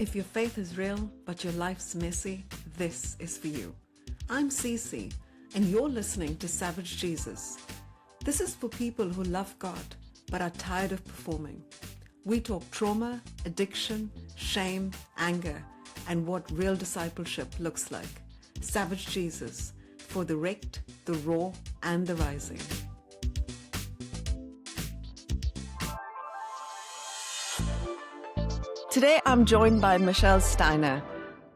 If your faith is real, but your life's messy, this is for you. I'm Cece, and you're listening to Savage Jesus. This is for people who love God, but are tired of performing. We talk trauma, addiction, shame, anger, and what real discipleship looks like. Savage Jesus, for the wrecked, the raw, and the rising. Today, I'm joined by Michelle Steiner.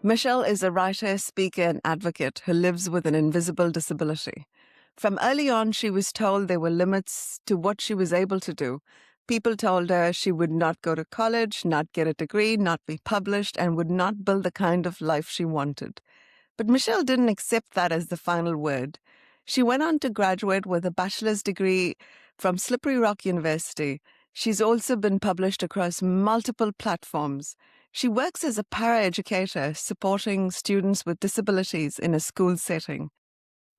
Michelle is a writer, speaker, and advocate who lives with an invisible disability. From early on, she was told there were limits to what she was able to do. People told her she would not go to college, not get a degree, not be published, and would not build the kind of life she wanted. But Michelle didn't accept that as the final word. She went on to graduate with a bachelor's degree from Slippery Rock University. She's also been published across multiple platforms. She works as a paraeducator, supporting students with disabilities in a school setting.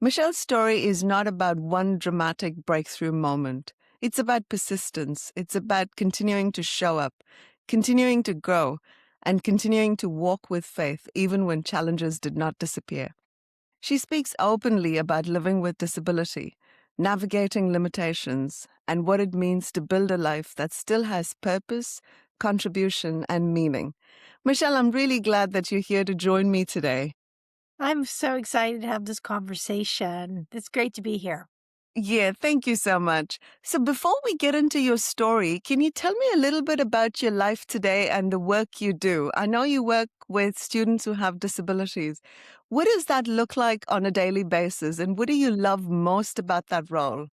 Michelle's story is not about one dramatic breakthrough moment. It's about persistence. It's about continuing to show up, continuing to grow, and continuing to walk with faith even when challenges did not disappear. She speaks openly about living with disability, navigating limitations, and what it means to build a life that still has purpose, contribution, and meaning. Michelle, I'm really glad that you're here to join me today. I'm so excited to have this conversation. It's great to be here. Yeah, thank you so much. So before we get into your story, can you tell me a little bit about your life today and the work you do? I know you work with students who have disabilities. What does that look like on a daily basis, and what do you love most about that role?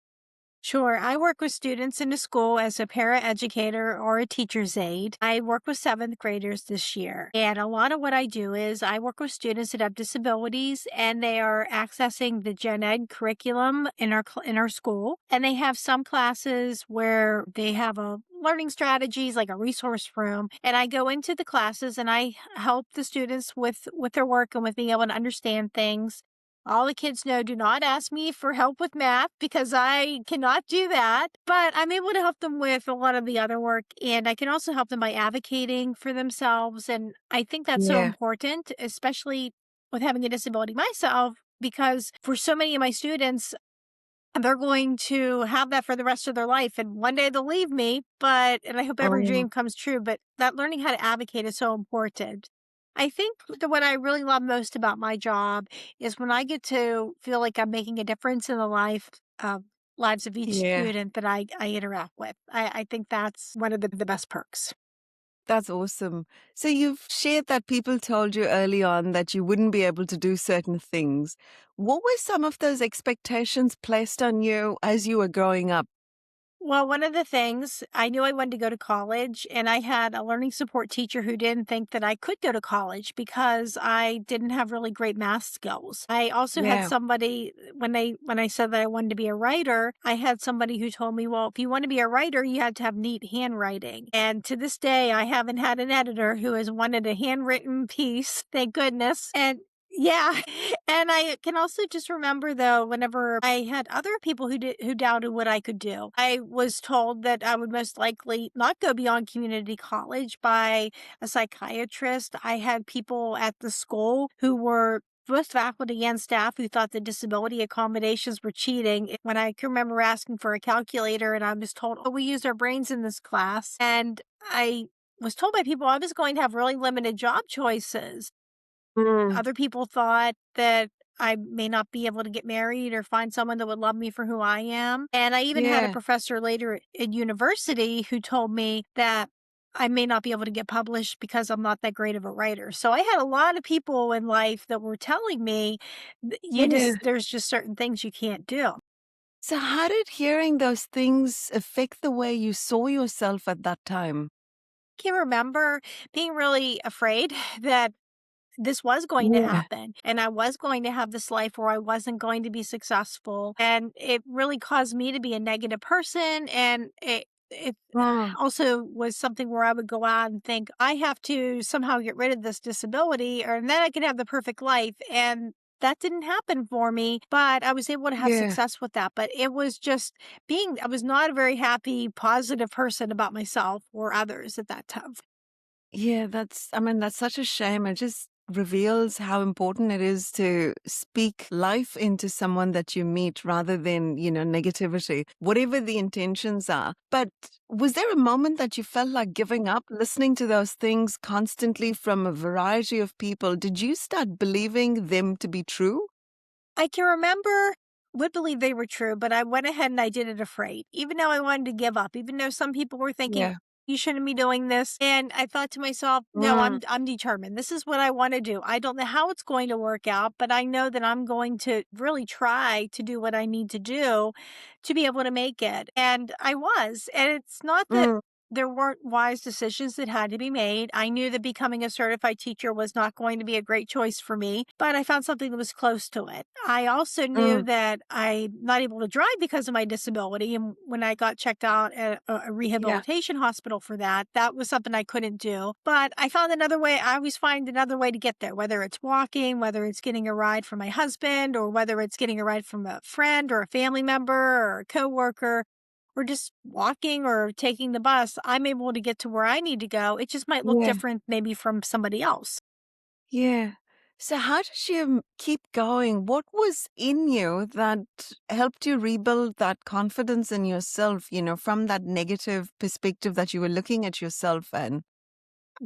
Sure. I work with students in the school as a paraeducator or a teacher's aide. I work with seventh graders this year. And a lot of what I do is I work with students that have disabilities and they are accessing the gen ed curriculum in our school. And they have some classes where they have a learning strategies like a resource room. And I go into the classes and I help the students with their work and with being able to understand things. All the kids know, do not ask me for help with math because I cannot do that. But I'm able to help them with a lot of the other work. And I can also help them by advocating for themselves. And I think that's so Yeah. important, especially with having a disability myself, because for so many of my students, they're going to have that for the rest of their life. And one day they'll leave me, and I hope every Oh, dream comes true. But that learning how to advocate is so important. I think that what I really love most about my job is when I get to feel like I'm making a difference in the lives of each yeah. student that I interact with. I think that's one of the best perks. That's awesome. So you've shared that people told you early on that you wouldn't be able to do certain things. What were some of those expectations placed on you as you were growing up? Well, one of the things I knew I wanted to go to college, and I had a learning support teacher who didn't think that I could go to college because I didn't have really great math skills. I also had Yeah. somebody when I said that I wanted to be a writer, I had somebody who told me, "Well, if you want to be a writer, you had to have neat handwriting." And to this day, I haven't had an editor who has wanted a handwritten piece, thank goodness. And yeah. And I can also just remember though, whenever I had other people who doubted what I could do, I was told that I would most likely not go beyond community college by a psychiatrist. I had people at the school who were both faculty and staff who thought the disability accommodations were cheating. When I can remember asking for a calculator and I was told, oh, we use our brains in this class. And I was told by people I was going to have really limited job choices. Mm, Other people thought that I may not be able to get married or find someone that would love me for who I am. And I even had a yeah. professor later at university who told me that I may not be able to get published because I'm not that great of a writer. So I had a lot of people in life that were telling me Yeah. there's just certain things you can't do. So how did hearing those things affect the way you saw yourself at that time? I can remember being really afraid that this was going to Yeah. happen and I was going to have this life where I wasn't going to be successful. And it really caused me to be a negative person. And it Oh, also was something where I would go out and think, I have to somehow get rid of this disability or then I can have the perfect life. And that didn't happen for me, but I was able to have yeah. success with that. But it was just I was not a very happy, positive person about myself or others at that time. Yeah, I mean, that's such a shame. It just reveals how important it is to speak life into someone that you meet rather than, negativity, whatever the intentions are. But was there a moment that you felt like giving up listening to those things constantly from a variety of people? Did you start believing them to be true? I can remember would believe they were true, but I went ahead and I did it afraid, even though I wanted to give up, even though some people were thinking, Yeah. you shouldn't be doing this. And I thought to myself, no, Mm, I'm determined. This is what I want to do. I don't know how it's going to work out, but I know that I'm going to really try to do what I need to do to be able to make it. And I was. And it's not that mm, there weren't wise decisions that had to be made. I knew that becoming a certified teacher was not going to be a great choice for me, but I found something that was close to it. I also knew mm. that I'm not able to drive because of my disability. And when I got checked out at a Yeah. rehabilitation hospital for that, that was something I couldn't do. But I found another way. I always find another way to get there, whether it's walking, whether it's getting a ride from my husband, or whether it's getting a ride from a friend or a family member or a coworker or just walking or taking the bus, I'm able to get to where I need to go. It just might look Yeah. different maybe from somebody else. Yeah. So how did you keep going? What was in you that helped you rebuild that confidence in yourself, from that negative perspective that you were looking at yourself in?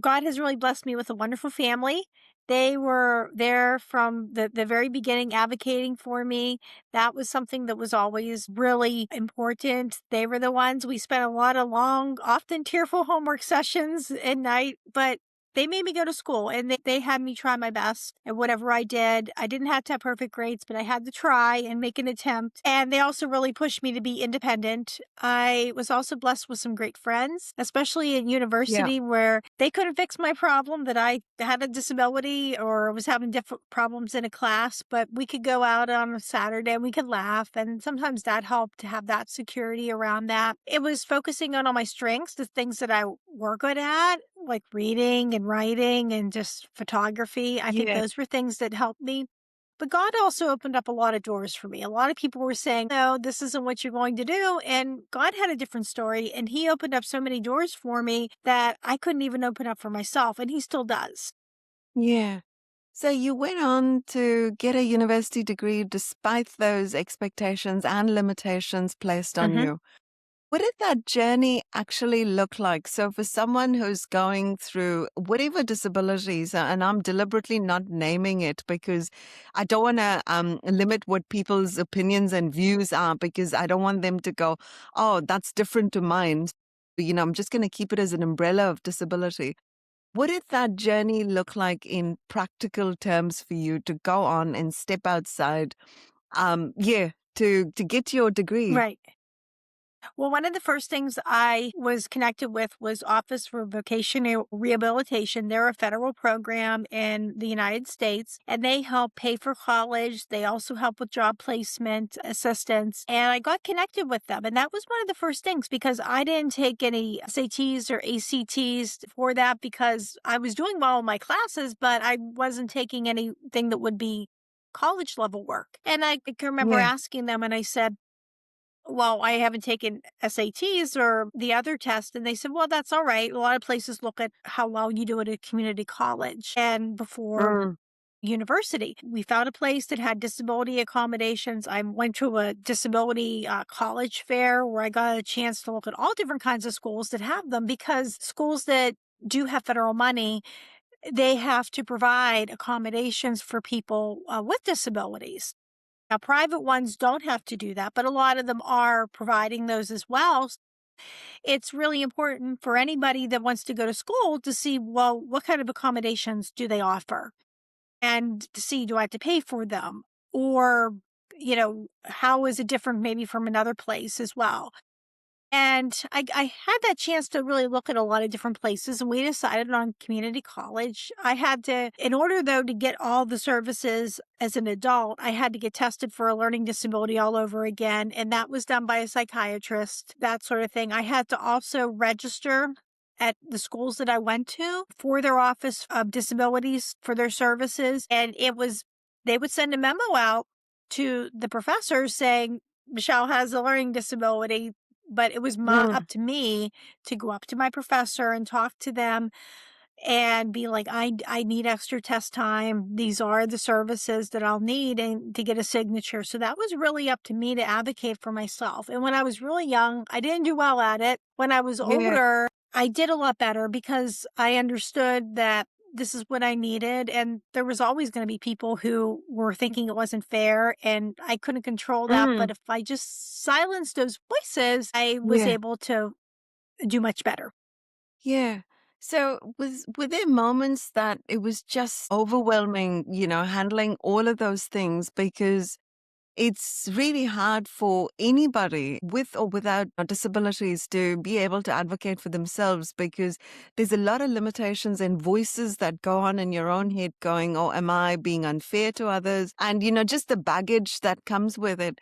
God has really blessed me with a wonderful family. They were there from the very beginning advocating for me. That was something that was always really important. They were the ones we spent a lot of long, often tearful homework sessions at night, but they made me go to school and they had me try my best at whatever I did. I didn't have to have perfect grades, but I had to try and make an attempt. And they also really pushed me to be independent. I was also blessed with some great friends, especially at Yeah. university where they couldn't fix my problem that I had a disability or was having different problems in a class, but we could go out on a Saturday and we could laugh. And sometimes that helped to have that security around that. It was focusing on all my strengths, the things that I were good at, like reading and writing and just photography. I think Yeah. those were things that helped me. But God also opened up a lot of doors for me. A lot of people were saying, no, this isn't what you're going to do. And God had a different story. And He opened up so many doors for me that I couldn't even open up for myself. And He still does. Yeah. So you went on to get a university degree despite those expectations and limitations placed on Hmm. you. What did that journey actually look like? So, for someone who's going through whatever disabilities, and I'm deliberately not naming it because I don't want to limit what people's opinions and views are, because I don't want them to go, oh, that's different to mine. I'm just going to keep it as an umbrella of disability. What did that journey look like in practical terms for you to go on and step outside? Yeah, to get your degree. Right. Well, one of the first things I was connected with was Office for Vocational Rehabilitation. They're a federal program in the United States, and they help pay for college. They also help with job placement assistance. And I got connected with them. And that was one of the first things because I didn't take any SATs or ACTs for that because I was doing well in my classes, but I wasn't taking anything that would be college level work. And I can remember Yeah. asking them, and I said, well, I haven't taken SATs or the other test. And they said, well, that's all right. A lot of places look at how well you do at a community college and before Mm, university. We found a place that had disability accommodations. I went to a disability college fair where I got a chance to look at all different kinds of schools that have them because schools that do have federal money, they have to provide accommodations for people with disabilities. Now, private ones don't have to do that, but a lot of them are providing those as well. It's really important for anybody that wants to go to school to see, well, what kind of accommodations do they offer? And to see, do I have to pay for them? Or, how is it different maybe from another place as well? And I had that chance to really look at a lot of different places, and we decided on community college. I had to, in order though to get all the services as an adult, I had to get tested for a learning disability all over again. And that was done by a psychiatrist, that sort of thing. I had to also register at the schools that I went to for their Office of Disabilities for their services. And they would send a memo out to the professors saying, Michelle has a learning disability, but it was mm, up to me to go up to my professor and talk to them and be like, I need extra test time. These are the services that I'll need and to get a signature. So that was really up to me to advocate for myself. And when I was really young, I didn't do well at it. When I was Yeah. older, I did a lot better because I understood that this is what I needed. And there was always going to be people who were thinking it wasn't fair, and I couldn't control that. Mm. But if I just silenced those voices, I was Yeah. able to do much better. Yeah. So were there moments that it was just overwhelming, handling all of those things because it's really hard for anybody with or without disabilities to be able to advocate for themselves because there's a lot of limitations and voices that go on in your own head going, oh, am I being unfair to others? And, just the baggage that comes with it.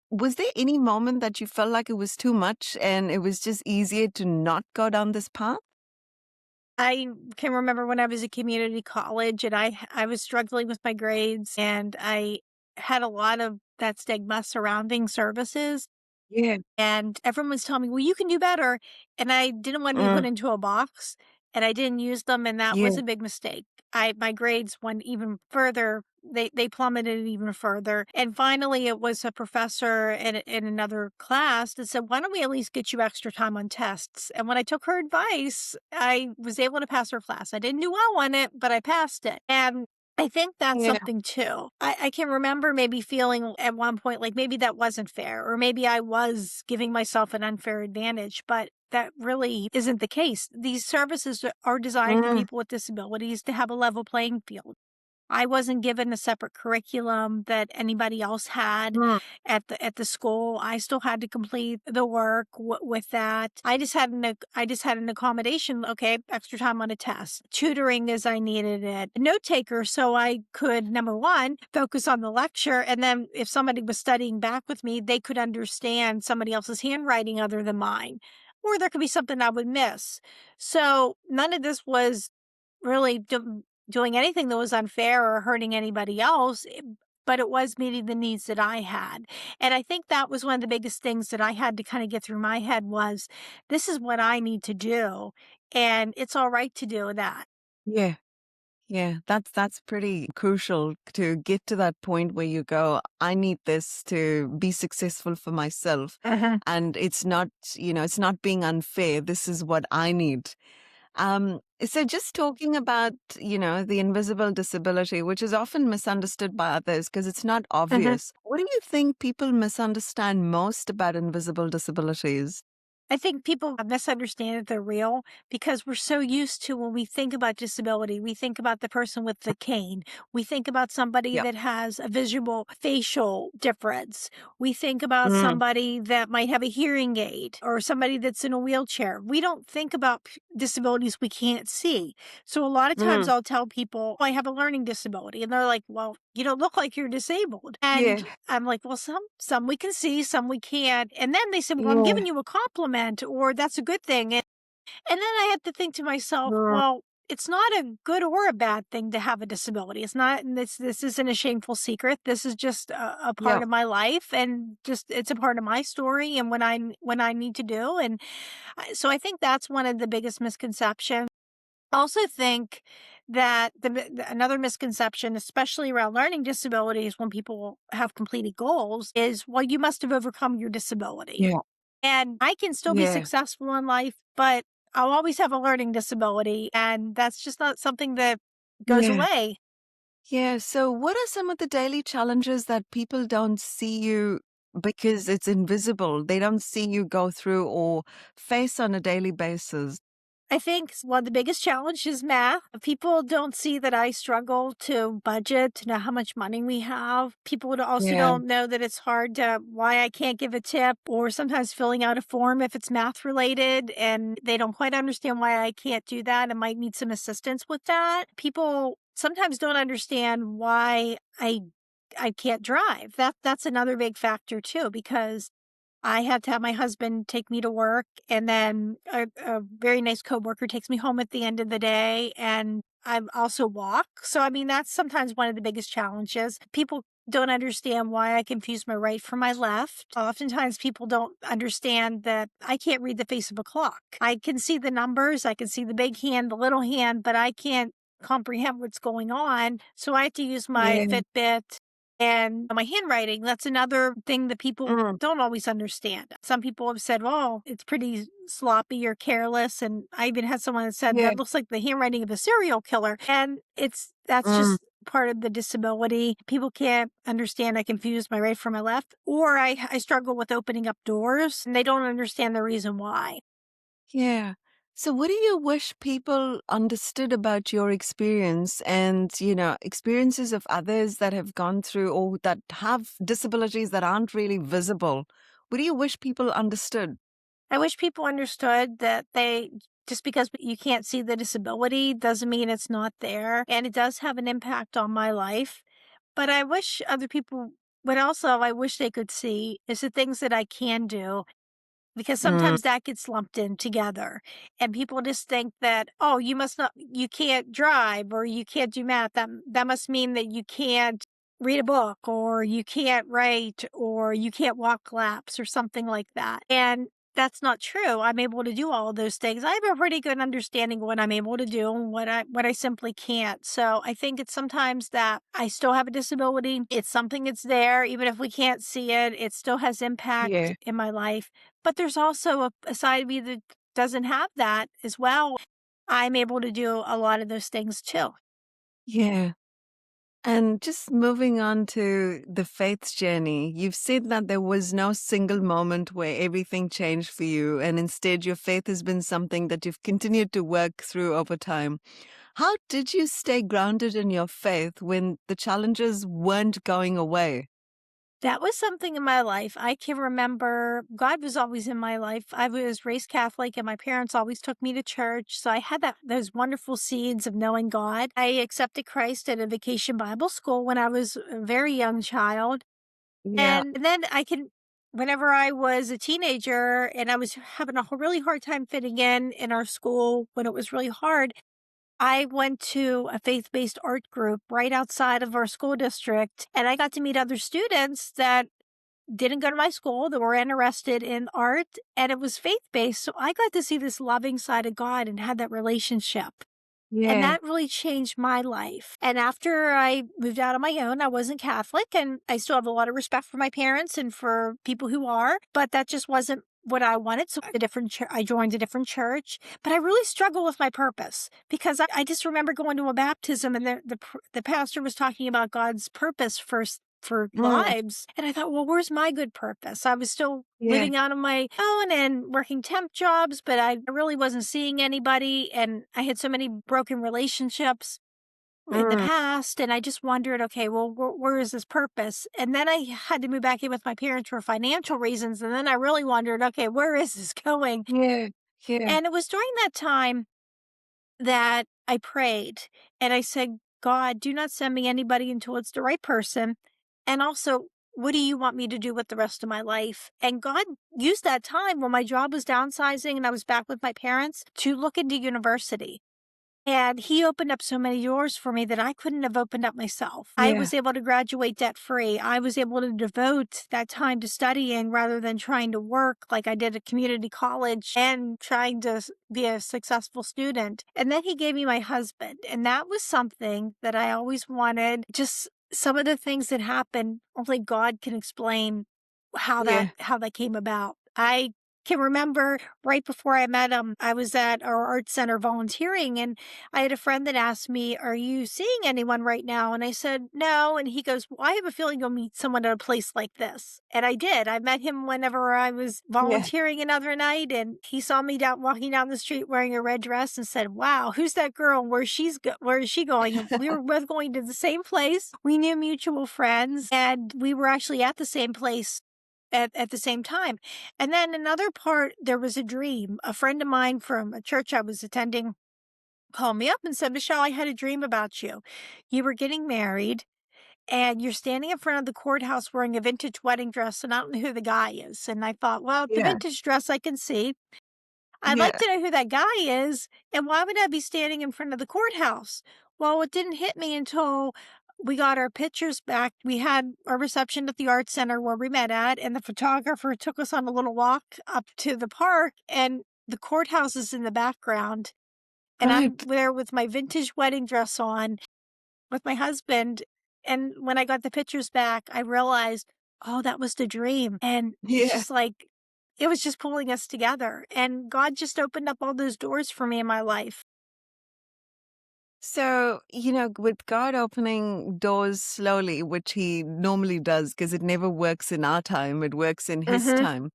Was there any moment that you felt like it was too much and it was just easier to not go down this path? I can remember when I was at community college and I was struggling with my grades, and I had a lot of that stigma surrounding services. Yeah. And everyone was telling me, "Well, you can do better." And I didn't want to be put Mm, into a box, and I didn't use them, and that yeah. was a big mistake. My grades went even further. They plummeted even further. And finally it was a professor in another class that said, "Why don't we at least get you extra time on tests?" And when I took her advice, I was able to pass her class. I didn't do well on it, but I passed it. And I think that's Yeah. something too. I can remember maybe feeling at one point like maybe that wasn't fair, or maybe I was giving myself an unfair advantage, but that really isn't the case. These services are designed for Mm, people with disabilities to have a level playing field. I wasn't given a separate curriculum that anybody else had mm, at the school. I still had to complete the work with that. I just had an accommodation. Okay, extra time on a test, tutoring as I needed it, note taker, so I could number one focus on the lecture, and then if somebody was studying back with me, they could understand somebody else's handwriting other than mine, or there could be something I would miss. So none of this was really doing anything that was unfair or hurting anybody else, but it was meeting the needs that I had. And I think that was one of the biggest things that I had to kind of get through my head was, this is what I need to do, and it's all right to do that. yeah. Yeah, that's pretty crucial to get to that point where you go, I need this to be successful for myself. Uh-huh, And it's not being unfair. This is what I need. So just talking about, the invisible disability, which is often misunderstood by others because it's not uh-huh. obvious. What do you think people misunderstand most about invisible disabilities? I think people misunderstand that they're real because we're so used to when we think about disability, we think about the person with the cane. We think about somebody Yeah. that has a visual facial difference. We think about Mm, somebody that might have a hearing aid or somebody that's in a wheelchair. We don't think about disabilities we can't see. So a lot of times mm, I'll tell people, "Oh, I have a learning disability." And they're like, "Well, you don't look like you're disabled." yeah. And I'm like, "Well, some we can see, some we can't." And then they said, "Well, I'm Yeah. giving you a compliment," or "That's a good thing." And then I had to think to myself, Mm, well, it's not a good or a bad thing to have a disability. It's not, and this isn't a shameful secret. This is just a yeah. part of my life, and just it's a part of my story and when I need to do. And so I think that's one of the biggest misconceptions. I also think that another misconception, especially around learning disabilities when people have completed goals, is, well, you must have overcome your disability. Yeah. And I can still be Yeah. successful in life, but I'll always have a learning disability. And that's just not something that goes Yeah. away. Yeah. So, what are some of the daily challenges that people don't see you because it's invisible? They don't see you go through or face on a daily basis. I think one of the biggest challenge is math. People don't see that I struggle to budget, to know how much money we have. People also Yeah. don't know that it's hard to why I can't give a tip, or sometimes filling out a form if it's math related and they don't quite understand why I can't do that and might need some assistance with that. People sometimes don't understand why I can't drive. That's another big factor too, because I had to have my husband take me to work, and then a very nice coworker takes me home at the end of the day, and I also walk. So, I mean, that's sometimes one of the biggest challenges. People don't understand why I confuse my right from my left. Oftentimes, people don't understand that I can't read the face of a clock. I can see the numbers, I can see the big hand, the little hand, but I can't comprehend what's going on. So I have to use my Yeah. Fitbit and my handwriting. That's another thing that people Mm. don't always understand. Some people have said, oh, it's pretty sloppy or careless. And I even had someone that said Yeah. that looks like the handwriting of a serial killer. And that's Mm. just part of the disability. People can't understand I confuse my right from my left, or I struggle with opening up doors and they don't understand the reason why. Yeah. So what do you wish people understood about your experience and, experiences of others that have gone through or that have disabilities that aren't really visible? What do you wish people understood? I wish people understood that just because you can't see the disability doesn't mean it's not there. And it does have an impact on my life. But I wish other people, but also I wish they could see is the things that I can do, because Mm. sometimes that gets lumped in together. And people just think that, oh, you can't drive or you can't do math. That must mean that you can't read a book or you can't write or you can't walk laps or something like that. And that's not true. I'm able to do all of those things. I have a pretty good understanding of what I'm able to do and what I simply can't. So I think it's sometimes that I still have a disability. It's something that's there, even if we can't see it. It still has impact Yeah. in my life. But there's also a side of me that doesn't have that as well. I'm able to do a lot of those things too. Yeah. And just moving on to the faith journey, you've said that there was no single moment where everything changed for you, and instead your faith has been something that you've continued to work through over time. How did you stay grounded in your faith when the challenges weren't going away? That was something in my life. I can remember God was always in my life. I was raised Catholic and my parents always took me to church. So I had those wonderful seeds of knowing God. I accepted Christ at a vacation Bible school when I was a very young child. Yeah. And then whenever I was a teenager and I was having a really hard time fitting in our school when it was really hard, I went to a faith-based art group right outside of our school district, and I got to meet other students that didn't go to my school that were interested in art, and it was faith-based. So I got to see this loving side of God and had that relationship. And Yeah. that really changed my life. And after I moved out on my own, I wasn't Catholic, and I still have a lot of respect for my parents and for people who are, but that just wasn't what I wanted. So I joined a different church, but I really struggle with my purpose because I just remember going to a baptism and the pastor was talking about God's purpose for Mm. lives. And I thought, well, where's my good purpose? I was still Yeah. living out on my own and working temp jobs, but I really wasn't seeing anybody. And I had so many broken relationships in the Mm. past. And I just wondered, okay, well, where is this purpose? And then I had to move back in with my parents for financial reasons. And then I really wondered, okay, where is this going? Yeah. Yeah. And it was during that time that I prayed and I said, God, do not send me anybody until it's the right person. And also, what do you want me to do with the rest of my life? And God used that time when my job was downsizing and I was back with my parents to look into university. And he opened up so many doors for me that I couldn't have opened up myself. I Yeah. was able to graduate debt free. I was able to devote that time to studying rather than trying to work like I did at community college and trying to be a successful student. And then he gave me my husband. And that was something that I always wanted. Just some of the things that happened, only God can explain Yeah. how that came about. I can remember right before I met him, I was at our art center volunteering and I had a friend that asked me, are you seeing anyone right now? And I said, no. And he goes, well, I have a feeling you'll meet someone at a place like this. And I did. I met him whenever I was Yeah. volunteering another night and he saw me walking down the street wearing a red dress and said, wow, who's that girl? Where is she going? And we were both going to the same place. We knew mutual friends and we were actually at the same place at the same time. And then another part, there was a dream. A friend of mine from a church I was attending called me up and said, Michelle, I had a dream about you. You were getting married and you're standing in front of the courthouse wearing a vintage wedding dress, and I don't know who the guy is. And I thought, well, the Yeah. vintage dress I can see. I'd like Yeah. to know who that guy is, and why would I be standing in front of the courthouse? Well, it didn't hit me until we got our pictures back. We had our reception at the art center where we met at, and the photographer took us on a little walk up to the park, and the courthouse is in the background. And I'm Right. there with my vintage wedding dress on with my husband. And when I got the pictures back, I realized, oh, that was the dream. And it's Yeah. just like, it was just pulling us together. And God just opened up all those doors for me in my life. So, with God opening doors slowly, which he normally does, because it never works in our time, it works in his Hmm. time.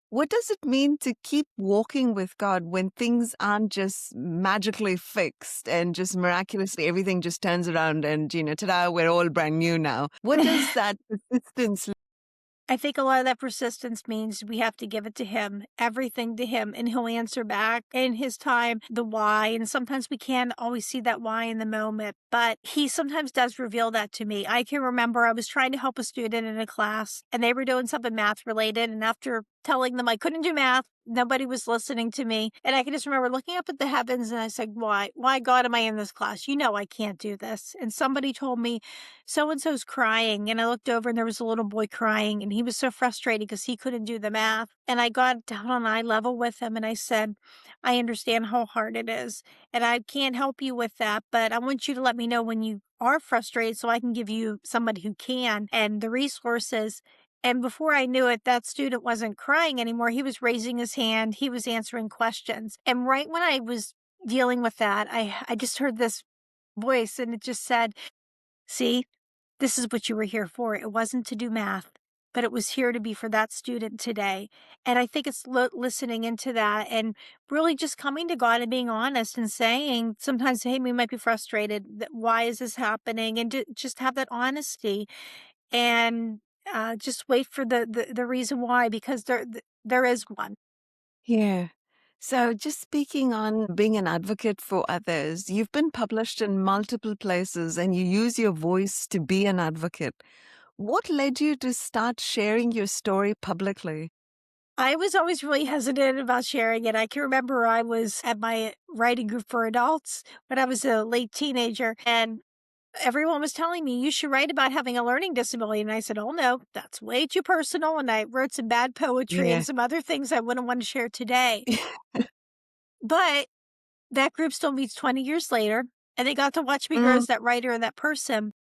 What does it mean to keep walking with God when things aren't just magically fixed and just miraculously everything just turns around and, ta-da, we're all brand new now? What does that persistence? I think a lot of that persistence means we have to give it to him, everything to him, and he'll answer back in his time the why. And sometimes we can't always see that why in the moment, but he sometimes does reveal that to me. I can remember I was trying to help a student in a class and they were doing something math related. And after telling them I couldn't do math, nobody was listening to me. And I can just remember looking up at the heavens and I said, why? Why, God, am I in this class? You know, I can't do this. And somebody told me, so and so's crying. And I looked over and there was a little boy crying and he was so frustrated because he couldn't do the math. And I got down on eye level with him and I said, I understand how hard it is. And I can't help you with that, but I want you to let me know when you are frustrated so I can give you somebody who can and the resources. And before I knew it, that student wasn't crying anymore. He was raising his hand. He was answering questions. And right when I was dealing with that, I just heard this voice and it just said, see, this is what you were here for. It wasn't to do math, but it was here to be for that student today. And I think it's listening into that and really just coming to God and being honest and saying sometimes, hey, we might be frustrated. Why is this happening? And just have that honesty and just wait for the reason why, because there is one. Yeah. So, just speaking on being an advocate for others, you've been published in multiple places and you use your voice to be an advocate. What led you to start sharing your story publicly? I was always really hesitant about sharing it. I can remember I was at my writing group for adults when I was a late teenager, and everyone was telling me, you should write about having a learning disability. And I said, oh no, that's way too personal. And I wrote some bad poetry and Yeah. some other things I wouldn't want to share today. But that group still meets 20 years later, and they got to watch me grow Mm, as that writer and that person.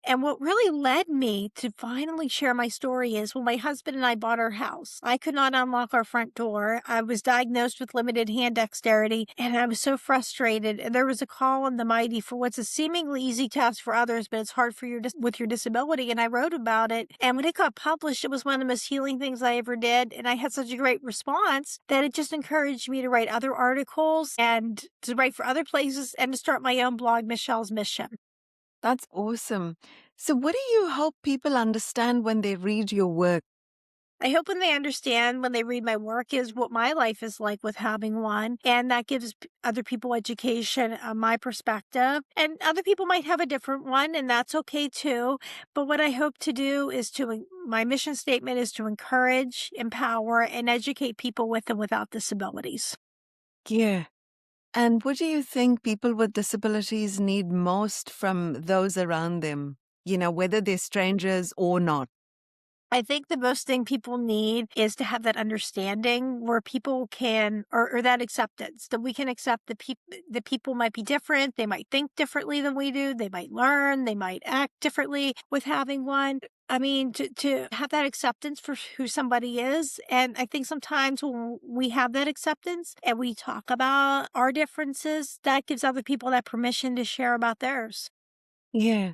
And what really led me to finally share my story is when my husband and I bought our house. I could not unlock our front door. I was diagnosed with limited hand dexterity and I was so frustrated. And there was a call on the mighty for what's a seemingly easy task for others, but it's hard for with your disability. And I wrote about it. And when it got published, it was one of the most healing things I ever did. And I had such a great response that it just encouraged me to write other articles and to write for other places and to start my own blog, Michelle's Mission. that's awesome. So, what do you hope people understand when they read your work? I hope when they understand when they read my work is what my life is like with having one. And that gives other people education on my perspective. And other people might have a different one, and that's okay too. But what I hope to do is my mission statement is to encourage, empower, and educate people with and without disabilities. Yeah. And what do you think people with disabilities need most from those around them? Whether they're strangers or not. I think the most thing people need is to have that understanding where people can, or that acceptance that we can accept the people might be different. They might think differently than we do. They might learn. They might act differently with having one. I mean, to have that acceptance for who somebody is. And I think sometimes when we have that acceptance and we talk about our differences, that gives other people that permission to share about theirs. Yeah.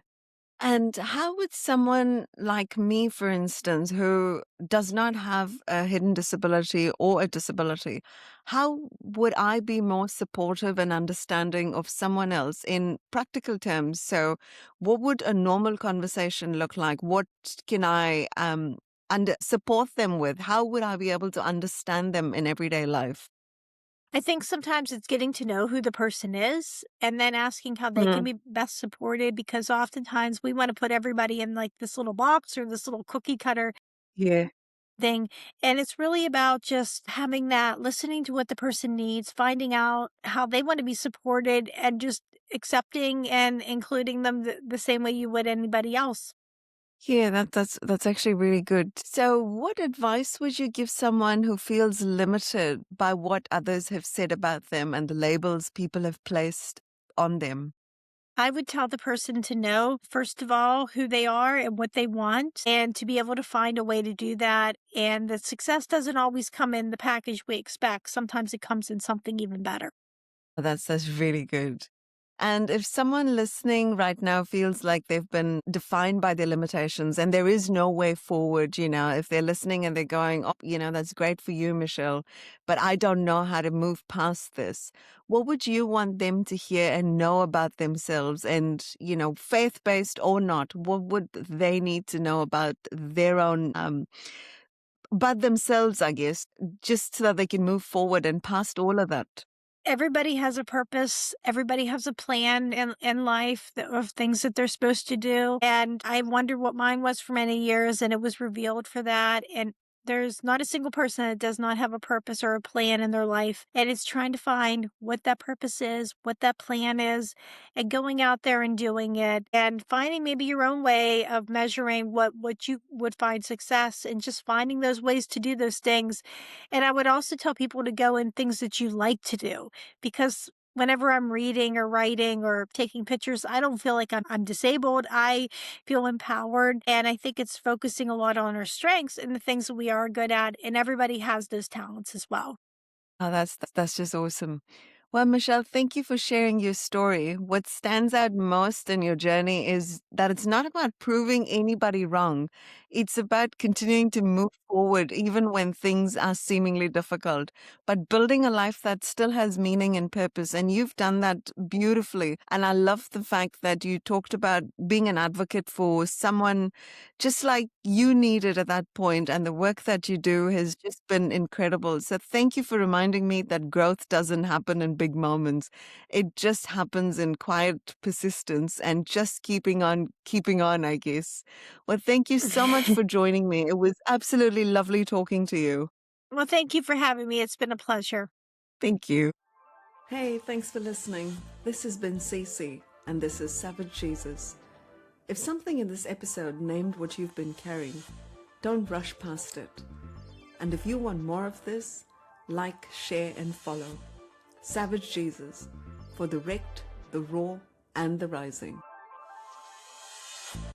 And how would someone like me, for instance, who does not have a hidden disability or a disability, how would I be more supportive and understanding of someone else in practical terms? So, what would a normal conversation look like? What can I and support them with? How would I be able to understand them in everyday life? I think sometimes it's getting to know who the person is and then asking how they can Mm. be best supported because oftentimes we want to put everybody in like this little box or this little cookie cutter Yeah. thing. And it's really about just having that, listening to what the person needs, finding out how they want to be supported, and just accepting and including them the same way you would anybody else. Yeah, that's actually really good. So, what advice would you give someone who feels limited by what others have said about them and the labels people have placed on them? I would tell the person to know, first of all, who they are and what they want, and to be able to find a way to do that. And that success doesn't always come in the package we expect. Sometimes it comes in something even better. That's really good. And if someone listening right now feels like they've been defined by their limitations and there is no way forward, if they're listening and they're going, oh, that's great for you, Michelle, but I don't know how to move past this. What would you want them to hear and know about themselves? And, faith based or not, what would they need to know about their own, about themselves, I guess, just so that they can move forward and past all of that? Everybody has a purpose. Everybody has a plan in life of things that they're supposed to do. And I wondered what mine was for many years, and it was revealed for that. And there's not a single person that does not have a purpose or a plan in their life. And it's trying to find what that purpose is, what that plan is, and going out there and doing it and finding maybe your own way of measuring what you would find success and just finding those ways to do those things. And I would also tell people to go in things that you like to do because whenever I'm reading or writing or taking pictures, I don't feel like I'm disabled. I feel empowered. And I think it's focusing a lot on our strengths and the things that we are good at. And everybody has those talents as well. Oh, that's just awesome. Well, Michelle, thank you for sharing your story. What stands out most in your journey is that it's not about proving anybody wrong. It's about continuing to move forward even when things are seemingly difficult, but building a life that still has meaning and purpose. And you've done that beautifully. And I love the fact that you talked about being an advocate for someone just like you needed at that point, and the work that you do has just been incredible. So thank you for reminding me that growth doesn't happen in big moments. It just happens in quiet persistence and just keeping on, I guess. Well, thank you so much for joining me. It was absolutely lovely talking to you. Well, thank you for having me. It's been a pleasure. Thank you. Hey, thanks for listening. This has been Cece, and this is Savage Jesus. If something in this episode named what you've been carrying, don't rush past it. And if you want more of this, like, share, and follow Savage Jesus for the wrecked, the raw, and the rising.